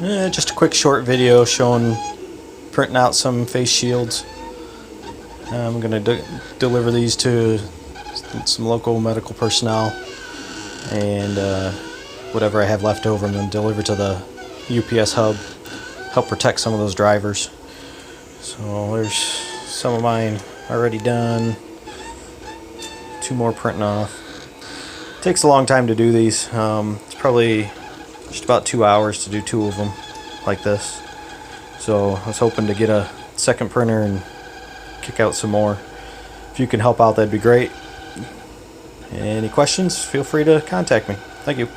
Just a quick short video showing printing out some face shields. I'm going to deliver these to some local medical personnel, and whatever I have left over I'm going to deliver to the UPS hub, help protect some of those drivers. So there's some of mine already done, 2 more printing off. Takes a long time to do these. It's probably just about 2 hours to do 2 of them like this. So I was hoping to get a second printer and kick out some more. If you can help out, that'd be great. Any questions, feel free to contact me. Thank you.